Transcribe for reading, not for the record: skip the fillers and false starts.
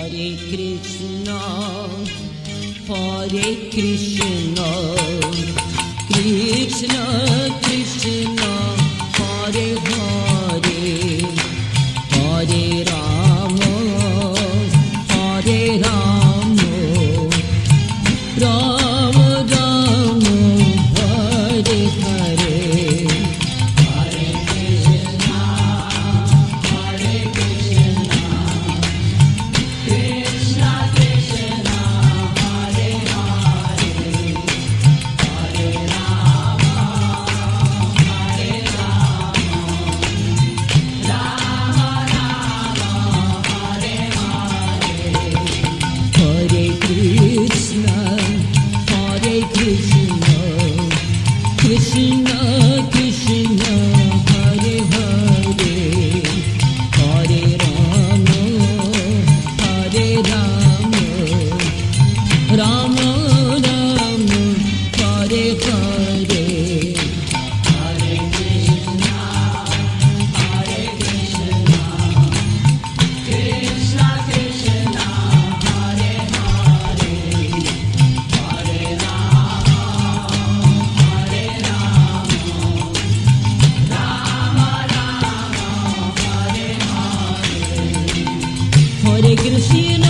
Hare Krishna, Hare Krishna, Krishna Krishna, Hare Hare, Hare Rama, Hare Rama, Rama Rama, Hare Hare. Krishna Krishna, Hare Hare, Hare Rama, Hare Rama, Rama Rama, Hare Hare. Hare Krishna, Hare Krishna, Krishna Krishna, Hare Hare, Hare Rama, Hare Rama, Rama Rama, Hare Hare. Hare Krishna.